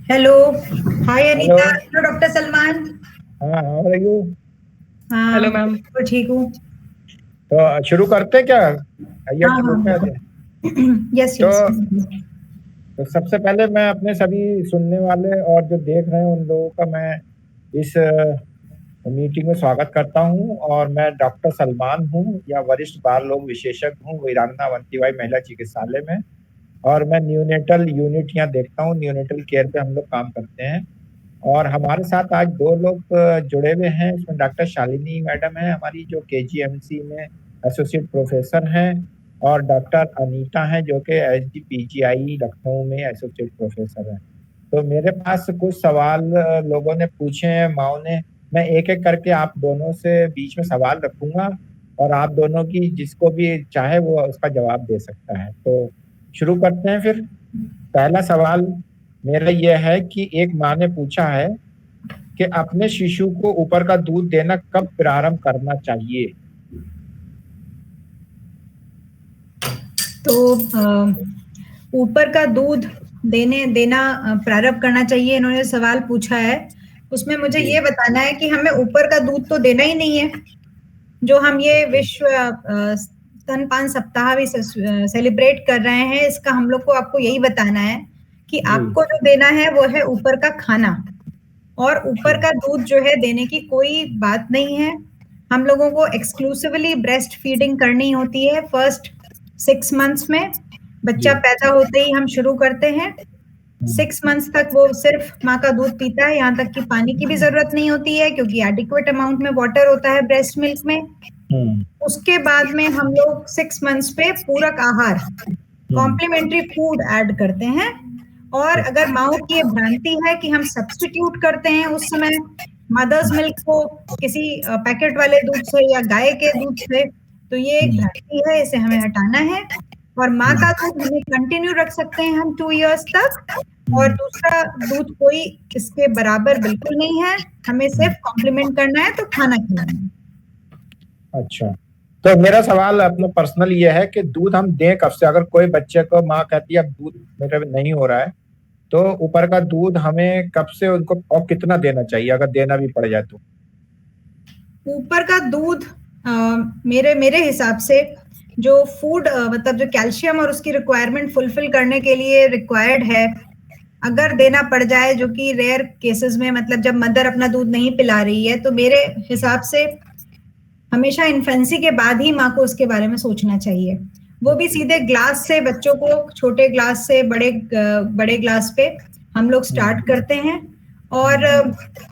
Hello, hi hello. Anita. Hello doctor Salman. हाँ, how are you? हाँ, hello मैं मैम। बिल्कुल ठीक हूँ। तो शुरू करते क्या? आइए हाँ हाँ शुरू कर दें। बिल्कुल। यस तो, यस। तो सबसे पहले मैं अपने सभी सुनने वाले और जो देख रहे हैं उन लोगों का मैं इस मीटिंग में स्वागत करता हूं। और मैं डॉक्टर सलमान हूं, या वरिष्ठ बाल रोग विशेषज्ञ हूं वीरांगना अवंतीबाई महिला चिकित्सालय में। और मैं न्यूनेटल यूनिट यहाँ देखता हूँ, न्यूनेटल केयर पे हम लोग काम करते हैं। और हमारे साथ आज दो लोग जुड़े हुए हैं। इसमें डॉक्टर शालिनी मैडम है हमारी, जो केजीएमसी में एसोसिएट प्रोफेसर हैं। और डॉक्टर अनीता हैं जो कि एसजीपीजीआई लखनऊ में एसोसिएट प्रोफेसर हैं। तो मेरे पास कुछ सवाल लोगों ने पूछे हैं, माओ ने। मैं एक एक करके आप दोनों से बीच में सवाल रखूंगा, और आप दोनों की जिसको भी चाहे वो उसका जवाब दे सकता है। तो शुरू करते हैं फिर। पहला सवाल मेरा यह है कि एक माँ ने पूछा है कि अपने शिशु को ऊपर का दूध देना कब प्रारंभ करना चाहिए? तो ऊपर का दूध देना प्रारंभ करना चाहिए, इन्होंने सवाल पूछा है। उसमें मुझे जी। ये बताना है कि हमें ऊपर का दूध तो देना ही नहीं है। जो हम ये विश्व स्तनपान सप्ताह भी सेलिब्रेट कर रहे हैं, इसका हम लोग को आपको यही बताना है कि जी। आपको जो देना है वो है ऊपर का खाना। और ऊपर जी। का दूध जो है देने की कोई बात नहीं है। हम लोगों को एक्सक्लूसिवली ब्रेस्ट फीडिंग करनी होती है फर्स्ट 6 मंथ्स में। जी। बच्चा पैदा होते ही हम शुरू करते हैं। 6 मंथ्स तक वो सिर्फ माँ का दूध पीता है, यहाँ तक कि पानी की भी जरूरत नहीं होती है, क्योंकि एडिक्वेट अमाउंट में वाटर होता है ब्रेस्ट मिल्क में। हम्म। उसके बाद में हम लोग 6 मंथ्स पे पूरक आहार, हम्म। कॉम्प्लीमेंट्री फूड ऐड करते हैं। और अगर माओ की ये भ्रांति है कि हम सब्स्टिट्यूट करते हैं उस समय मदर्स मिल्क को किसी पैकेट वाले दूध से या गाय के दूध से, तो ये एक भ्रांति है, इसे हमें हटाना है। और माँ का दूध हमें कंटिन्यू रख सकते हैं हम 2 इयर्स तक। और दूसरा दूध कोई इसके बराबर बिल्कुल नहीं है। हमें सिर्फ कॉम्प्लीमेंट करना है, तो खाना खिलाना है। अच्छा, तो मेरा सवाल अपना पर्सनल ये है कि दूध हम दें कब से? अगर कोई बच्चे को माँ कहती है अब दूध मेरे में नहीं हो रहा है, तो ऊपर का दूध हमें कब से उनको और कितना देना चाहिए, अगर देना भी पड़ जाए तो? ऊपर का दूध मेरे मेरे हिसाब से जो फूड मतलब जो कैल्शियम और उसकी रिक्वायरमेंट फुलफिल करने के लिए रिक्वायर्ड है, अगर देना पड़ जाए, जो कि रेयर केसेस में, मतलब जब मदर अपना दूध नहीं पिला रही है, तो मेरे हिसाब से हमेशा इन्फेंसी के बाद ही माँ को उसके बारे में सोचना चाहिए। वो भी सीधे ग्लास से, बच्चों को छोटे ग्लास से बड़े बड़े ग्लास पे हम लोग स्टार्ट करते हैं। और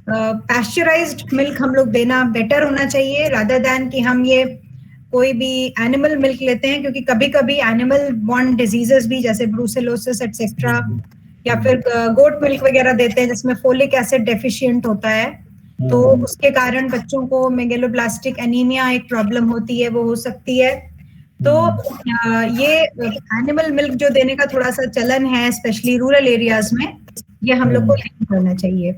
पैस्चराइज्ड मिल्क हम लोग देना बेटर होना चाहिए, रादर दैन कि हम ये कोई भी एनिमल मिल्क लेते हैं, क्योंकि कभी कभी एनिमल बॉर्न डिजीजेस भी, जैसे ब्रूसेलोसिस एटसेट्रा, या फिर गोट मिल्क वगैरह देते हैं जिसमें फोलिक एसिड डेफिशिएंट होता है। तो उसके कारण बच्चों को मेगेलोब्लास्टिक एनीमिया एक प्रॉब्लम होती है, वो हो सकती है। तो ये एनिमल मिल्क जो देने का थोड़ा सा चलन है, स्पेशली रूरल एरियाज में, ये हम लोग को नहीं करना चाहिए।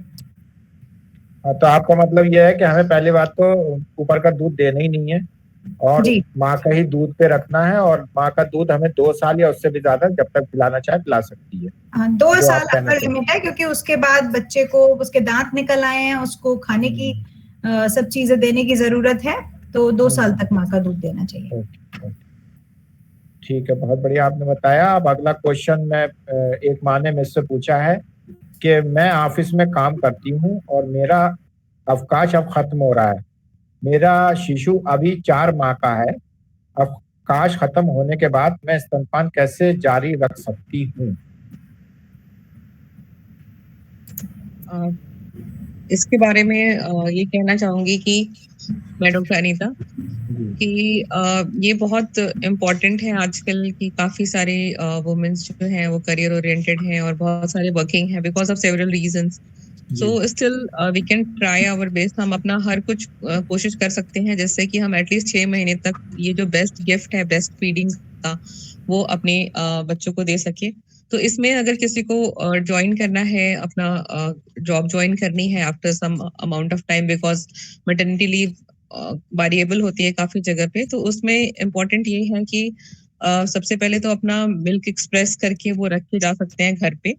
तो आपका मतलब यह है कि हमें पहली बात तो ऊपर का दूध देना ही नहीं है, और जी माँ का ही दूध पे रखना है। और माँ का दूध हमें 2 साल या उससे भी ज्यादा जब तक पिलाना चाहे पिला सकती है, हाँ, 2 साल आप कहना अपर चाहते लिमिट है, क्योंकि उसके बाद बच्चे को उसके दांत निकल आए हैं, उसको खाने की सब चीजें देने की जरूरत है। तो 2 साल तक माँ का दूध देना चाहिए। हैं। ठीक है, बहुत बढ़िया आपने बताया। अब अगला क्वेश्चन मैं एक माँ ने मुझसे पूछा है कि मैं ऑफिस में काम करती हूँ और मेरा अवकाश अब खत्म हो रहा है। मेरा शिशु अभी 4 माह का है। अवकाश खत्म होने के बाद मैं स्तनपान कैसे जारी रख सकती हूँ? इसके बारे में ये कहना चाहूंगी कि मैं डॉक्टर अनीता कि ये बहुत इम्पोर्टेंट है आजकल की। काफी सारे वुमेन्स जो हैं वो करियर ओरिएंटेड हैं और बहुत सारे वर्किंग हैं because of several reasons. So still we can try our best. हम अपना हर कुछ कोशिश कर सकते हैं जिससे कि हम एटलीस्ट 6 महीने तक ये जो बेस्ट गिफ्ट है ब्रेस्ट फीडिंग का, वो अपने बच्चों को दे सके। तो इसमें अगर किसी को ज्वाइन करना है, अपना जॉब ज्वाइन करनी है after some amount of time, because maternity leave variable होती है काफी जगह पे, तो उसमें इम्पोर्टेंट ये है कि सबसे पहले तो अपना मिल्क एक्सप्रेस करके वो रख के जा सकते हैं घर पे।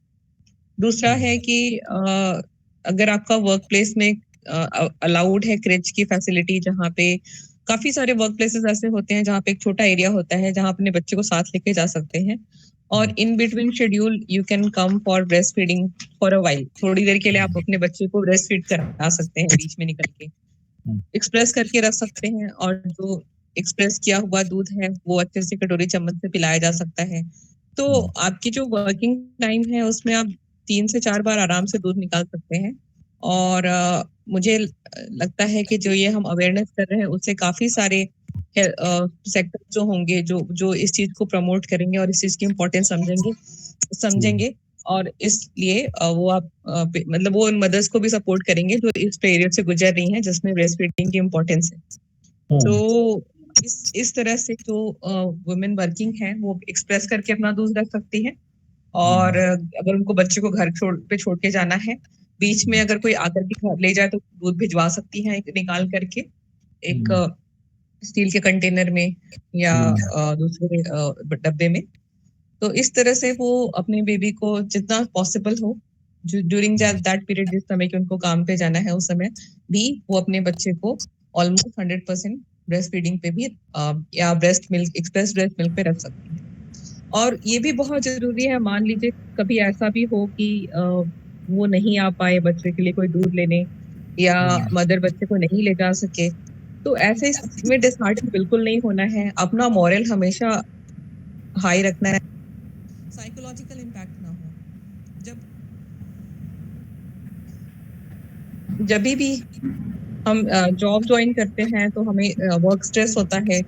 दूसरा है कि अगर आपका वर्क प्लेस में अलाउड है क्रिच की फैसिलिटी, जहाँ पे काफी सारे वर्क प्लेसेस ऐसे होते हैं जहाँ पे एक छोटा एरिया होता है जहाँ अपने बच्चे को साथ लेके जा सकते हैं, और in between schedule you can come for breast feeding for a while, थोड़ी देर के लिए आप अपने बच्चे को ब्रेस्ट फीड करा सकते हैं, बीच में निकल के एक्सप्रेस करके रख सकते हैं, और जो एक्सप्रेस किया हुआ दूध है वो अच्छे से कटोरी चम्मच से पिलाया जा सकता है। तो आपकी जो वर्किंग टाइम है उसमें आप 3 से 4 बार आराम से दूध निकाल सकते हैं। और मुझे लगता है कि जो ये हम अवेयरनेस कर रहे हैं उससे काफी सारे सेक्टर जो होंगे जो इस चीज को प्रमोट करेंगे और इस चीज की इम्पोर्टेंस समझेंगे और इसलिए वो आप मतलब वो उन मदर्स को भी सपोर्ट करेंगे जो इस पीरियड से गुजर रही हैं जिसमें ब्रेस्ट फीडिंग की इम्पोर्टेंस है। तो इस तरह से जो वुमेन वर्किंग है वो एक्सप्रेस करके अपना दूध रख सकती है, और अगर उनको बच्चे को घर पे छोड़ के जाना है, बीच में अगर कोई आकर के घर ले जाए तो दूध भिजवा सकती है निकाल करके एक स्टील के कंटेनर में या दूसरे डब्बे में। तो इस तरह से वो अपने बेबी को जितना पॉसिबल हो ड्यूरिंग दैट पीरियड, जिस समय के उनको काम पे जाना है उस समय भी वो अपने बच्चे को ऑलमोस्ट 100% ब्रेस्ट फीडिंग पे भी या breast milk, express breast milk पे रख सकते हैं। और ये भी बहुत जरूरी है, मान लीजिए कभी ऐसा भी हो कि वो नहीं आ पाए बच्चे के लिए कोई दूध लेने, या मदर बच्चे को नहीं ले जा सके, तो ऐसे में डिसहार्टन बिल्कुल नहीं होना है, अपना मॉरल हमेशा हाई रखना है, साइकोलॉजिकल इम्पैक्ट ना हो। जब भी हम जॉब ज्वाइन करते हैं तो हमें वर्क स्ट्रेस होता है,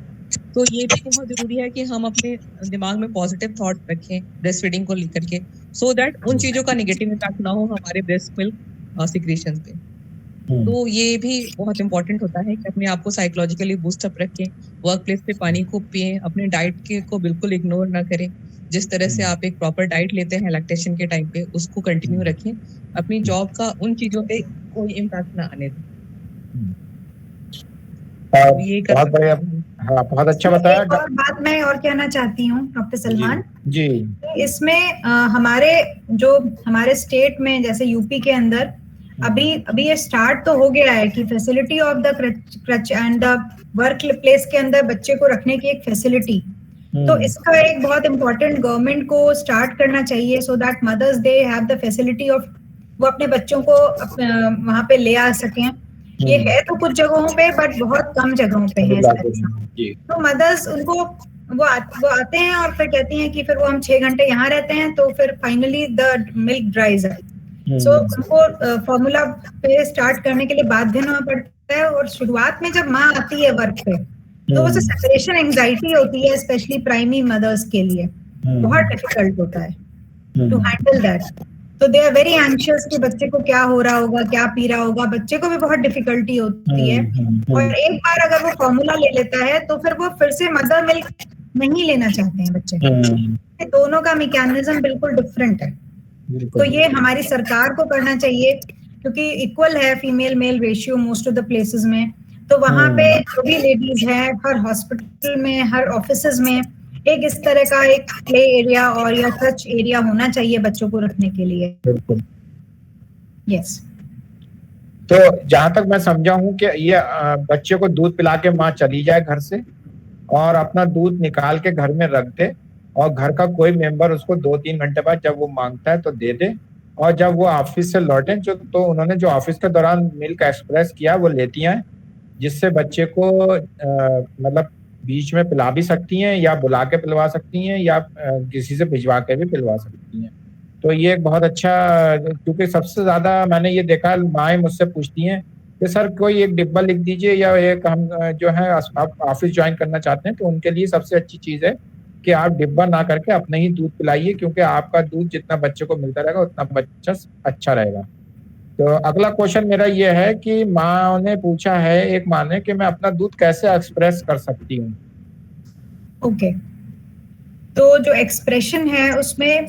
तो ये भी बहुत जरूरी है कि हम अपने दिमाग में पॉजिटिव थॉट रखें ब्रेस्ट फीडिंग को लेकर के, सो दैट उन चीजों का नेगेटिव इम्पैक्ट ना हो हमारे ब्रेस्ट मिल्क सिक्रीशन पे। तो ये भी बहुत इंपॉर्टेंट होता है कि अपने आप को साइकोलॉजिकली बूस्ट अप रखें, वर्क प्लेस पे पानी खूब पिए, अपने डाइट को बिल्कुल इग्नोर ना करें, जिस तरह से आप एक प्रॉपर डाइट लेते हैं लैक्टेशन के टाइम पे उसको कंटिन्यू रखें, अपनी जॉब का उन चीजों पे कोई इम्पैक्ट ना आने दें। बहुत बढ़िया, हाँ बहुत अच्छा बताया। और बात मैं और कहना चाहती हूँ डॉक्टर सलमान जी, इसमें हमारे स्टेट में जैसे यूपी के अंदर अभी ये स्टार्ट तो हो गया है कि facility of the creche and the work place के अंदर बच्चे को रखने की एक फैसिलिटी, तो इसका एक बहुत इम्पोर्टेंट गवर्नमेंट को स्टार्ट करना चाहिए, so that mothers they have the facility of वो अपने बच्चों को वहां पे ले आ सकें। ये है तो कुछ जगहों पे बट बहुत कम जगहों पे है। तो मदर्स उनको वो आते हैं और फिर कहती हैं कि फिर वो हम 6 घंटे यहाँ रहते हैं, तो फिर फाइनली द मिल्क ड्राइज है। सो उनको फॉर्मूला पे स्टार्ट करने के लिए बाध्य होना पड़ता है, और शुरुआत में जब माँ आती है वर्क पे तो वो सेपरेशन एंजाइटी होती है, स्पेशली प्राइमरी मदर्स के लिए बहुत डिफिकल्ट होता है टू हैंडल दैट। तो दे आर वेरी एंशियस कि बच्चे को क्या हो रहा होगा, क्या पी रहा होगा, बच्चे को भी बहुत डिफिकल्टी होती है। और एक बार अगर वो फॉर्मूला ले लेता है तो फिर वो फिर से मदर मिल्क नहीं लेना चाहते हैं बच्चे। दोनों का मैकेनिज्म बिल्कुल डिफरेंट है। तो ये हमारी सरकार को करना चाहिए, क्योंकि इक्वल है female male ratio most of the places में। तो वहां पे जो भी लेडीज है, हर हॉस्पिटल में, हर ऑफिसेज में एक इस तरह का एक प्ले एरिया और या टच एरिया होना चाहिए बच्चों को रखने के लिए। बिल्कुल, यस। तो जहां तक मैं समझा हूँ कि ये बच्चे को दूध पिला के माँ चली जाए घर से और अपना दूध निकाल के घर में रख दे, और घर का कोई मेंबर उसको 2-3 घंटे बाद जब वो मांगता है तो दे दे, और जब वो ऑफिस से लौटे तो उन्होंने जो ऑफिस के दौरान मिल्क एक्सप्रेस किया वो लेती हैं, जिससे बच्चे को मतलब बीच में पिला भी सकती हैं या बुला के पिलवा सकती हैं या किसी से भिजवा के भी पिलवा सकती हैं। तो ये एक बहुत अच्छा, क्योंकि सबसे ज्यादा मैंने ये देखा माएँ मुझसे पूछती हैं कि सर कोई एक डिब्बा लिख दीजिए, या एक हम जो है ऑफिस ज्वाइन करना चाहते हैं, तो उनके लिए सबसे अच्छी चीज़ है कि आप डिब्बा ना करके अपने ही दूध पिलाइए, क्योंकि आपका दूध जितना बच्चे को मिलता रहेगा उतना बच्चा अच्छा रहेगा। तो अगला क्वेश्चन मेरा ये है कि माँ ने पूछा है, एक माँ ने, कि मैं अपना दूध कैसे एक्सप्रेस कर सकती हूँ? ओके, तो जो एक्सप्रेशन है उसमें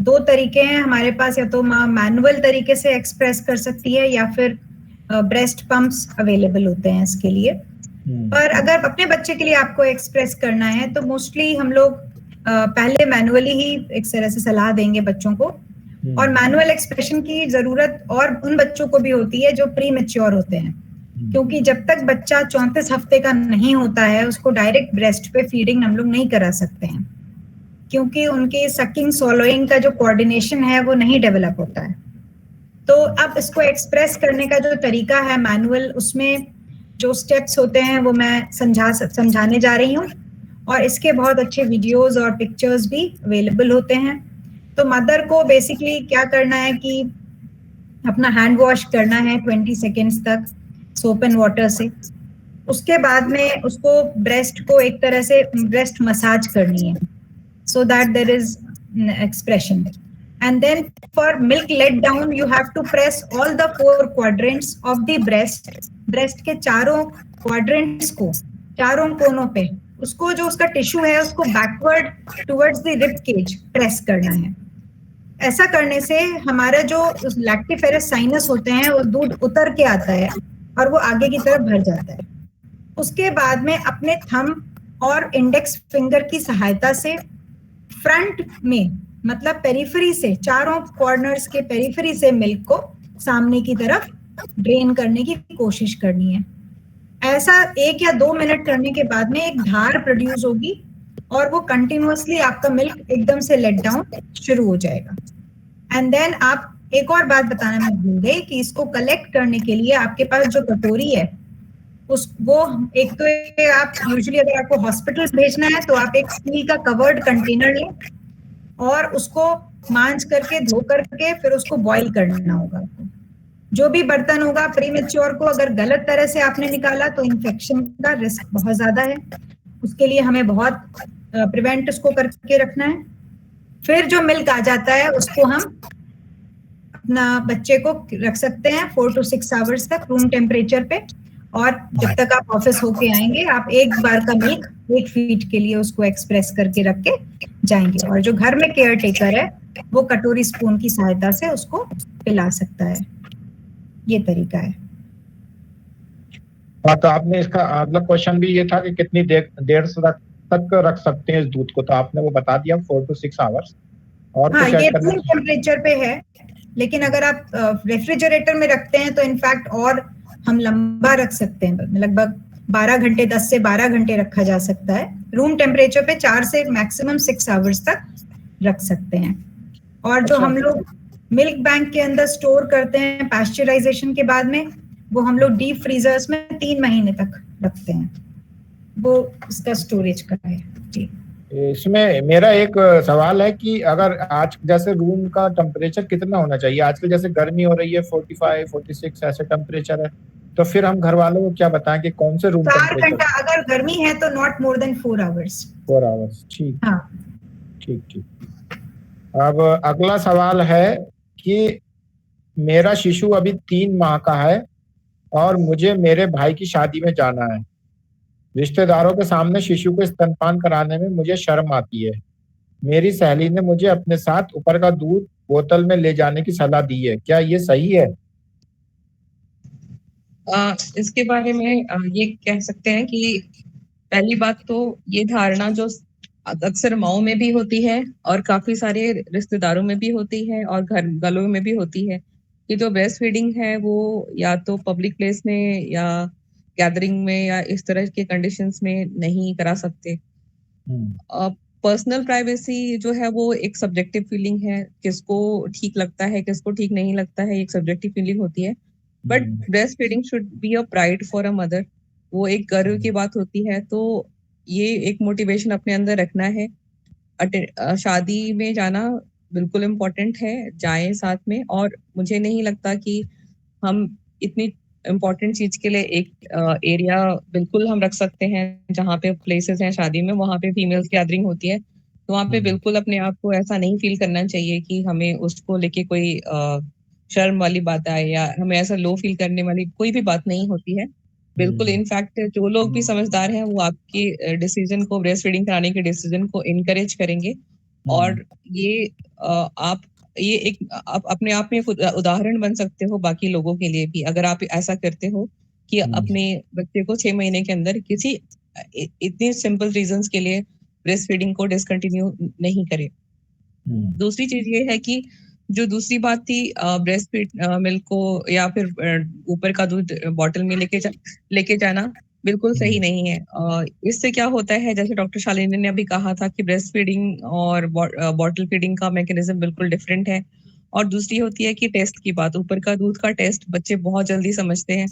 2 तरीके हैं हमारे पास, या तो माँ मैनुअल तरीके से एक्सप्रेस कर सकती है या फिर ब्रेस्ट पंप्स अवेलेबल होते हैं इसके लिए। पर अगर अपने बच्चे के लिए आपको एक्सप्रेस करना है तो मोस्टली हम लोग पहले मैनुअली ही एक तरह से सलाह देंगे बच्चों को, और मैनुअल एक्सप्रेशन की जरूरत और उन बच्चों को भी होती है जो प्री मैच्योर होते हैं, क्योंकि जब तक बच्चा 34 हफ्ते का नहीं होता है उसको डायरेक्ट ब्रेस्ट पे फीडिंग हम लोग नहीं करा सकते हैं, क्योंकि उनके सकिंग सॉलोइंग का जो कोऑर्डिनेशन है वो नहीं डेवलप होता है। तो अब इसको एक्सप्रेस करने का जो तरीका है मैनुअल, उसमें जो स्टेप्स होते हैं वो मैं समझाने जा रही हूँ, और इसके बहुत अच्छे वीडियोस और पिक्चर्स भी अवेलेबल होते हैं। तो मदर को बेसिकली क्या करना है कि अपना हैंड वॉश करना है 20 सेकेंड्स तक सोप एंड वाटर से। उसके बाद में उसको ब्रेस्ट को एक तरह से ब्रेस्ट मसाज करनी है, so that there is expression. And then for milk let down you have to press all the 4 quadrants of the breast के चारों quadrants को, चारों कोनों पे उसको जो उसका टिश्यू है उसको backward towards the rib cage press करना है। ऐसा करने से हमारा जो लैक्टिफेरस साइनस होते हैं वो दूध उतर के आता है और वो आगे की तरफ भर जाता है। उसके बाद में अपने थंब और इंडेक्स फिंगर की सहायता से फ्रंट में, मतलब पेरिफेरी से, चारों कॉर्नर्स के पेरिफेरी से मिल्क को सामने की तरफ ड्रेन करने की कोशिश करनी है। ऐसा 1 या 2 मिनट करने के बाद में एक धार प्रोड्यूस होगी और वो कंटिन्यूअसली आपका मिल्क एकदम से लेट डाउन शुरू हो जाएगा। एंड देन आप, एक और बात बताना मैं भूल गई कि इसको कलेक्ट करने के लिए आपके पास जो कटोरी है वो एक तो आप यूजुअली अगर आपको हॉस्पिटल भेजना है तो आप एक स्टील का कवर्ड कंटेनर लें और उसको मांज करके धो करके फिर उसको बॉईल करना होगा। जो भी बर्तन होगा प्रीमेच्योर को अगर गलत तरह से आपने निकाला तो इन्फेक्शन का रिस्क बहुत ज्यादा है, उसके लिए हमें बहुत प्रिवेंट उसको करके रखना है। फिर जो मिल्क आ जाता है उसको हम अपना बच्चे को रख सकते हैं 4 to 6 आवर्स तक रूम टेम्परेचर पे, और जब तक आप ऑफिस होके आएंगे आप एक बार का मिल्क 1 फीट के लिए उसको एक्सप्रेस करके रख के जाएंगे, और जो घर में केयर टेकर है वो कटोरी स्पून की सहायता से उसको पिला सकता है। ये तरीका है। हाँ, तो आपने इसका अगला क्वेश्चन भी ये था कि कितनी देर तक रख सकते हैं इस दूध को, तो आपने वो बता दिया 4 to 6 आवर्स। और हाँ, ये रूम टेम्परेचर पे है, लेकिन अगर आप रेफ्रिजरेटर में रखते हैं तो इनफैक्ट और हम लंबा रख सकते हैं, लगभग 12 घंटे, 10 से 12 घंटे रखा जा सकता है। रूम टेम्परेचर पे 4 से मैक्सिमम 6 आवर्स तक रख सकते हैं। और जो हम लोग मिल्क बैंक के अंदर स्टोर करते हैं पास्चराइजेशन के बाद में, वो हम लोग डीप फ्रीजर्स में 3 महीने तक रखते हैं, वो इसका स्टोरेज का है जी। इसमें मेरा एक सवाल है कि अगर आज जैसे रूम का टेम्परेचर कितना होना चाहिए, आजकल जैसे गर्मी हो रही है 45, 46 ऐसे टेम्परेचर है, तो फिर हम घर वालों को क्या बताएं कि कौन से रूम 4 घंटा अगर गर्मी है तो not more than 4 hours. 4 hours, ठीक। हाँ, ठीक। अब अगला सवाल है कि मेरा शिशु अभी 3 माह का है और मुझे मेरे भाई की शादी में जाना है। रिश्तेदारों के सामने शिशु को स्तनपान कराने में मुझे शर्म आती है। मेरी सहेली ने मुझे अपने साथ ऊपर का दूध बोतल में ले जाने की सलाह दी है, क्या ये सही है? इसके बारे में ये कह सकते हैं कि पहली बात तो ये धारणा जो अक्सर माओं में भी होती है और काफी सारे रिश्तेदारों में भी होती है और घर गलों में भी होती है कि जो ब्रेस्ट फीडिंग है वो या तो पब्लिक प्लेस में या गैदरिंग में या इस तरह के कंडीशंस में नहीं करा सकते। पर्सनल प्राइवेसी जो है वो एक सब्जेक्टिव फीलिंग है, किसको ठीक लगता है किसको ठीक नहीं लगता है, एक सब्जेक्टिव फीलिंग होती है। But breast feeding should be a pride for a mother, वो एक गर्व की बात होती है। तो ये एक मोटिवेशन अपने अंदर रखना है। शादी में जाना बिल्कुल इम्पोर्टेंट है, जाएं साथ में। और मुझे नहीं लगता कि हम इतनी इम्पोर्टेंट चीज के लिए एक एरिया बिल्कुल हम रख सकते हैं जहाँ पे प्लेसेस हैं शादी में, वहाँ पे फीमेल्स गैदरिंग होती है, तो वहाँ पे बिल्कुल अपने आप को ऐसा नहीं फील करना चाहिए कि हमें उसको लेके कोई शर्म वाली बात आए या हमें ऐसा लो फील करने वाली कोई भी बात नहीं होती है। बिल्कुल, इनफैक्ट जो लोग भी समझदार हैं वो आपके डिसीजन को, ब्रेस्ट फीडिंग कराने के डिसीजन को इनकरेज करेंगे। और ये आप ये एक आप अपने आप में एक उदाहरण बन सकते हो बाकी लोगों के लिए भी, अगर आप ऐसा करते हो कि अपने बच्चे को 6 महीने के अंदर किसी इतने सिंपल रीजंस के लिए ब्रेस्ट फीडिंग को डिसकंटिन्यू नहीं करें। दूसरी चीज ये है कि जो दूसरी बात थी ब्रेस्ट फीड मिल्क को या फिर ऊपर का दूध बॉटल में लेके जाना बिल्कुल सही नहीं है। इससे क्या होता है, जैसे डॉक्टर शालिनी ने अभी कहा था कि ब्रेस्ट फीडिंग और बॉटल फीडिंग का मैकेनिज्म बिल्कुल डिफरेंट है। और दूसरी होती है कि टेस्ट की बात, ऊपर का दूध का टेस्ट बच्चे बहुत जल्दी समझते हैं।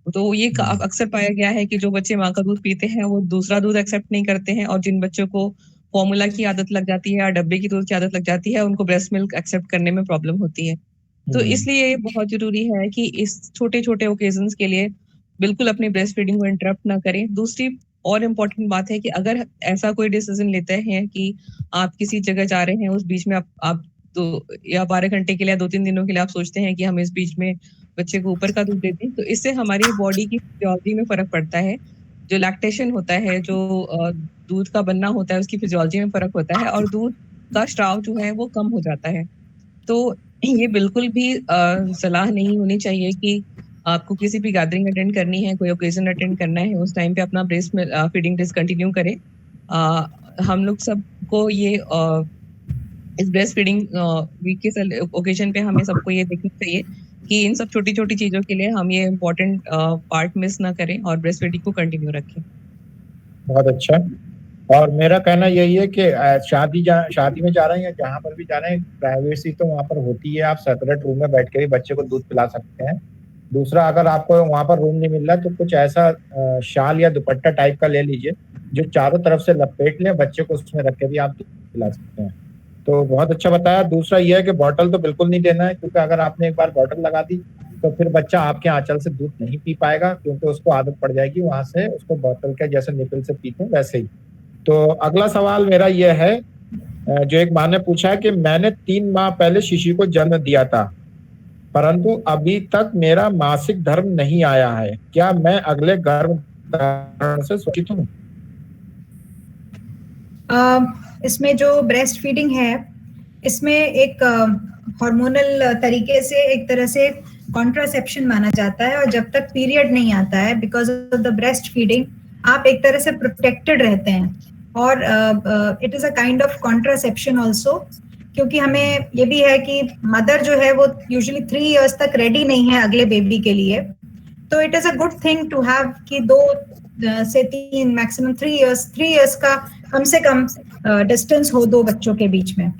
तो ये अक्सर पाया गया है कि जो बच्चे माँ का दूध पीते हैं वो दूसरा दूध एक्सेप्ट नहीं करते हैं, और जिन बच्चों को फॉर्मूला की आदत लग जाती है या डब्बे की दूध की आदत लग जाती है उनको ब्रेस्ट मिल्क एक्सेप्ट करने में प्रॉब्लम होती है। तो इसलिए ये बहुत जरूरी है कि इस छोटे छोटे ओकेजन्स के लिए बिल्कुल अपनी ब्रेस्ट फीडिंग को इंटरप्ट ना करें। दूसरी और इम्पोर्टेंट बात है कि अगर ऐसा कोई डिसीजन लेते हैं कि आप किसी जगह जा रहे हैं, उस बीच में आप 2 या 12 घंटे के लिए 2-3 दिनों के लिए आप सोचते हैं कि हम इस बीच में बच्चे को ऊपर का दूध देते हैं, तो इससे हमारी बॉडी की फिजियोलॉजी में फर्क पड़ता है। जो लैक्टेशन होता है, जो दूध का बनना होता है, उसकी फिजियोलॉजी में फर्क होता है और दूध का स्राव जो है वो कम हो जाता है। तो ये बिल्कुल भी सलाह नहीं होनी चाहिए कि आपको किसी भी गैदरिंग अटेंड करनी है, कोई ओकेजन अटेंड करना है, उस टाइम पे अपना ब्रेस्ट फीडिंग डिसकंटिन्यू करें। हम लोग सबको ये इस ब्रेस्ट फीडिंग वीक के ओकेजन पे हमें सबको ये देखना चाहिए कि इन सब छोटी छोटी चीजों के लिए हम ये इम्पोर्टेंट पार्ट मिस ना करें और ब्रेस्ट फीडिंग को कंटिन्यू रखें। बहुत अच्छा। और मेरा कहना यही है कि शादी में जा रहे हैं या जहाँ पर भी जा रहे हैं, प्राइवेसी तो वहाँ पर होती है, आप सेपरेट रूम में बैठ के भी बच्चे को दूध पिला सकते हैं। दूसरा, अगर आपको वहाँ पर रूम नहीं मिल रहा तो कुछ ऐसा शाल या दुपट्टा टाइप का ले लीजिए जो चारों तरफ से लपेट ले, बच्चे को उसमें रख के भी आप दूध पिला सकते हैं। तो बहुत अच्छा बताया। दूसरा ये है कि बॉटल तो बिल्कुल नहीं देना है, क्योंकि अगर आपने एक बार बॉटल लगा दी तो फिर बच्चा आपके आंचल से दूध नहीं पी पाएगा, क्योंकि उसको आदत पड़ जाएगी वहां से, उसको बॉटल के जैसे निपल से पीते हैं वैसे ही। तो अगला सवाल मेरा यह है, जो एक माँ ने पूछा है कि मैंने 3 माह पहले शिशु को जन्म दिया था, परंतु अभी तक मेरा मासिक धर्म नहीं आया है, क्या मैं अगले गर्भधारण से सुरक्षित हूँ? इसमें जो ब्रेस्ट फीडिंग है, इसमें एक हार्मोनल तरीके से एक तरह से कॉन्ट्रासेप्शन माना जाता है, और जब तक पीरियड नहीं आता है because of the breast feeding आप एक तरह से प्रोटेक्टेड रहते हैं, और it is a kind of contraception also, क्योंकि हमें ये भी है कि मदर जो है वो यूजुअली 3 इयर्स तक रेडी नहीं है अगले बेबी के लिए। तो it is a good thing to have कि 2 से 3 मैक्सिमम 3 इयर्स का कम से कम डिस्टेंस हो 2 बच्चों के बीच में,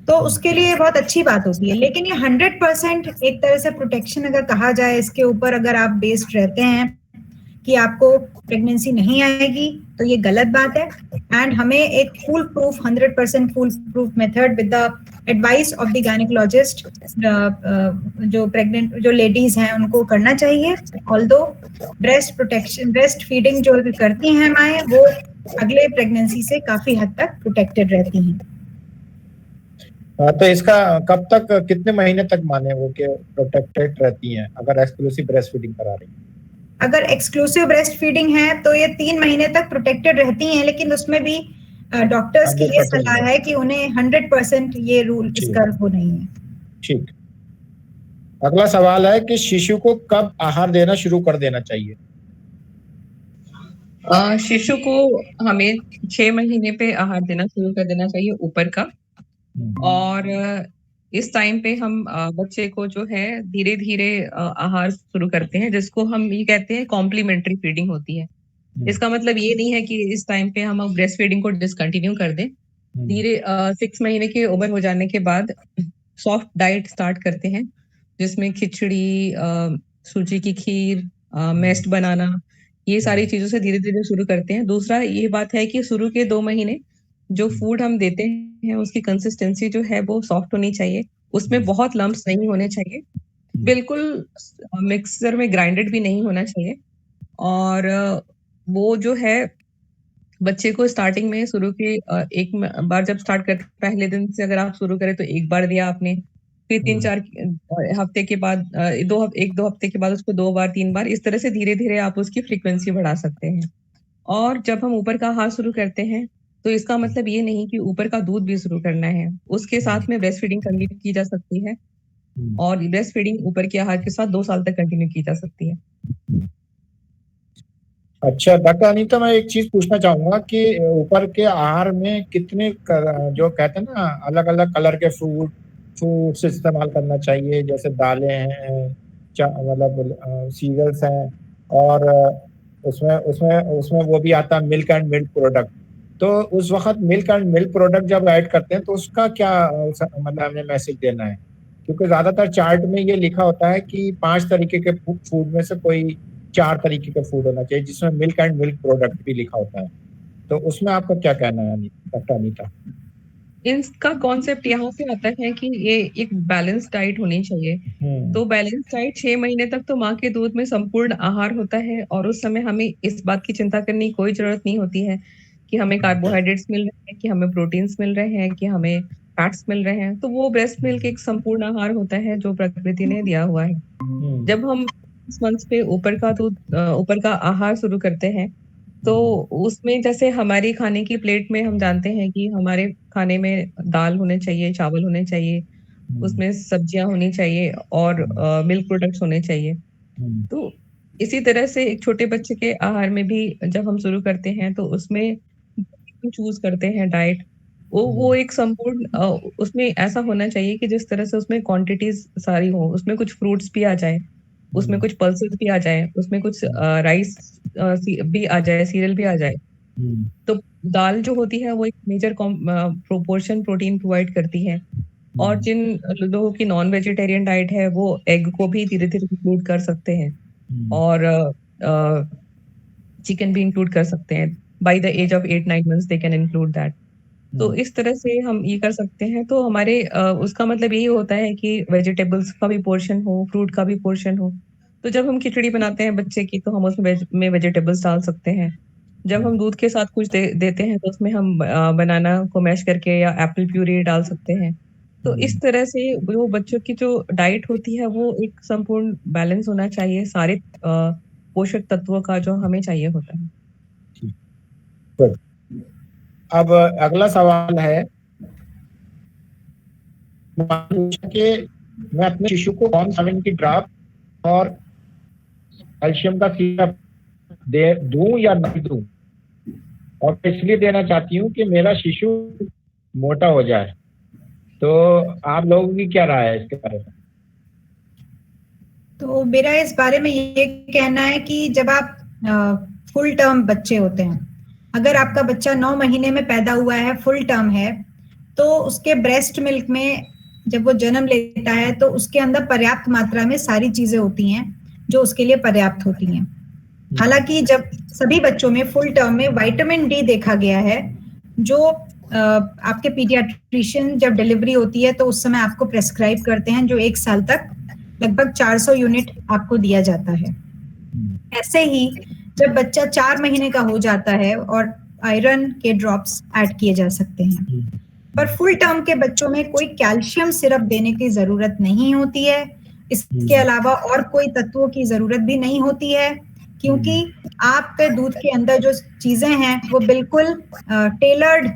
तो उसके लिए बहुत अच्छी बात होती है। लेकिन ये 100% एक तरह से प्रोटेक्शन अगर कहा जाए इसके ऊपर, अगर आप बेस्ड रहते हैं कि आपको प्रेगनेंसी नहीं आएगी, तो ये गलत बात है। एंड हमें एक full proof 100% full proof method with the advice of the gynaecologist जो प्रेग्नेंट जो लेडीज हैं उनको करना चाहिए। ऑल्दो ब्रेस्ट फीडिंग जो करती हैं माएँ, वो अगले प्रेगनेंसी से काफी हद तक प्रोटेक्टेड रहती हैं। तो इसका कब तक, कितने महीने तक माने वो कि प्रोटेक्टेड रहती हैं अगर एक्सक्लूसिव ब्रेस्ट फीडिंग करा रही हैं? अगर एक्सक्लूसिव ब्रेस्ट फीडिंग है तो ये 3 महीने तक प्रोटेक्टेड रहती हैं, लेकिन उसमें भी डॉक्टर्स की ये सलाह है कि उन्हें 100% ये रूल इसका वो नहीं है। ठीक। अगला सवाल है कि शिशु को कब आहार देना शुरू कर देना चाहिए? शिशु को हमें 6 महीने पे आहार देना शुरू कर देना चाहिए ऊपर का, और इस टाइम पे हम बच्चे को जो है धीरे धीरे आहार शुरू करते हैं, जिसको हम ये कहते हैं कॉम्प्लीमेंट्री फीडिंग होती है। इसका मतलब ये नहीं है कि इस टाइम पे हम ब्रेस्ट फीडिंग को डिसकंटिन्यू कर दें। धीरे 6 महीने के ओवर हो जाने के बाद सॉफ्ट डाइट स्टार्ट करते हैं, जिसमें खिचड़ी, सूजी की खीर, मैश्ड बनाना, ये सारी चीजों से धीरे धीरे शुरू करते हैं। दूसरा ये बात है कि शुरू के 2 महीने जो फूड हम देते हैं उसकी कंसिस्टेंसी जो है वो सॉफ्ट होनी चाहिए, उसमें बहुत लम्प्स नहीं होने चाहिए, बिल्कुल मिक्सर में ग्राइंडेड भी नहीं होना चाहिए। और वो जो है बच्चे को स्टार्टिंग में शुरू के एक बार जब स्टार्ट करते पहले दिन से अगर आप शुरू करें तो 1 बार दिया आपने, फिर 3-4 हफ्ते के बाद 1-2 हफ्ते के बाद उसको 2 बार 3 बार, इस तरह से धीरे धीरे आप उसकी फ्रीक्वेंसी बढ़ा सकते हैं। और जब हम ऊपर का आहार शुरू करते हैं तो इसका मतलब ये नहीं कि ऊपर का दूध भी शुरू करना है, उसके साथ में ब्रेस्ट फीडिंग कंटिन्यू की जा सकती है, और ब्रेस्ट फीडिंग ऊपर के आहार के साथ 2 साल तक कंटिन्यू की जा सकती है। अच्छा डॉक्टर अनीता, मैं एक चीज पूछना चाहूंगा कि ऊपर के आहार में कितने जो कहते हैं ना अलग अलग कलर के फ्रूट, फ्रूट्स इस्तेमाल करना चाहिए, जैसे दालें हैं, मतलब सीरियल्स हैं, और उसमें उसमें उसमें वो भी आता है मिल्क एंड मिल्क प्रोडक्ट। तो उस वक्त मिल्क एंड मिल्क प्रोडक्ट जब ऐड करते हैं तो उसका क्या मतलब हमें मैसेज देना है? क्योंकि ज्यादातर चार्ट में ये लिखा होता है कि 5 तरीके के फूड में से कोई 4 तरीके का फूड होना चाहिए, जिसमें मिल्क एंड मिल्क प्रोडक्ट भी लिखा होता है। तो उसमें आपका क्या कहना है डॉक्टर अनीता? इसका कॉन्सेप्ट यहाँ से आता है कि ये एक बैलेंस डाइट होनी चाहिए। तो बैलेंस डाइट 6 महीने तक तो माँ के दूध में संपूर्ण आहार होता है, और उस समय हमें इस बात की चिंता करने की कोई जरूरत नहीं होती है कि हमें कार्बोहाइड्रेट्स मिल रहे हैं, कि हमें प्रोटीन्स मिल रहे हैं, कि हमें फैट्स मिल रहे हैं। तो वो ब्रेस्ट मिल्क एक संपूर्ण आहार होता है जो प्रकृति ने दिया हुआ है। जब हम 6 मंथ्स पे ऊपर का आहार शुरू करते हैं, तो उसमें जैसे हमारी खाने की प्लेट में हम जानते हैं कि हमारे खाने में दाल होने चाहिए, चावल होने चाहिए, उसमें सब्जियां होनी चाहिए, और मिल्क प्रोडक्ट्स होने चाहिए। तो इसी तरह से एक छोटे बच्चे के आहार में भी जब हम शुरू करते हैं तो उसमें चूज करते हैं डाइट, वो एक संपूर्ण उसमें ऐसा होना चाहिए कि जिस तरह से उसमें क्वांटिटीज सारी हो, उसमें कुछ फ्रूट्स भी आ जाए, उसमें कुछ पल्सेस भी आ जाए, उसमें कुछ राइस भी आ जाए, सीरियल भी आ जाए। तो दाल जो होती है वो एक मेजर प्रोपोर्शन प्रोटीन प्रोवाइड करती है, और जिन लोगों की नॉन वेजिटेरियन डाइट है वो एग को भी धीरे धीरे इंक्लूड कर सकते हैं, और चिकन भी इंक्लूड कर सकते हैं। By the age of 8-9 months they can include that. तो इस तरह से हम ये कर सकते हैं। तो हमारे उसका मतलब यही होता है कि वेजिटेबल्स का भी पोर्शन हो, फ्रूट का भी पोर्शन हो। तो जब हम खिचड़ी बनाते हैं बच्चे की, तो हम उसमें वेजिटेबल्स डाल सकते हैं। जब हम दूध के साथ कुछ देते हैं तो उसमें हम बनाना को मैश करके या एप्पल प्यूरी डाल सकते हैं। तो इस तरह से वो बच्चों की जो डाइट होती है वो एक संपूर्ण बैलेंस होना चाहिए, सारे पोषक तत्वों का जो हमें चाहिए होता है। अब अगला सवाल है कि मैं अपने शिशु को कौन सा की ड्रॉप और कैल्शियम का सिरप दूं या नहीं दूं, और इसलिए देना चाहती हूँ कि मेरा शिशु मोटा हो जाए। तो आप लोगों की क्या राय है इसके बारे में? तो मेरा इस बारे में ये कहना है कि जब आप फुल टर्म बच्चे होते हैं, अगर आपका बच्चा 9 महीने में पैदा हुआ है, फुल टर्म है, तो उसके ब्रेस्ट मिल्क में जब वो जन्म लेता है तो उसके अंदर पर्याप्त मात्रा में सारी चीजें होती हैं जो उसके लिए पर्याप्त होती हैं। हालांकि जब सभी बच्चों में फुल टर्म में विटामिन डी देखा गया है, जो आपके पीडियाट्रिशियन जब डिलीवरी होती है तो उस समय आपको प्रेस्क्राइब करते हैं, जो 1 साल तक लगभग 400 यूनिट आपको दिया जाता है। ऐसे ही जब बच्चा 4 महीने का हो जाता है और आयरन के ड्रॉप्स ऐड किए जा सकते हैं। पर फुल टर्म के बच्चों में कोई कैल्शियम सिरप देने की जरूरत नहीं होती है। इसके अलावा और कोई तत्वों की जरूरत भी नहीं होती है, क्योंकि आपके दूध के अंदर जो चीजें हैं वो बिल्कुल टेलर्ड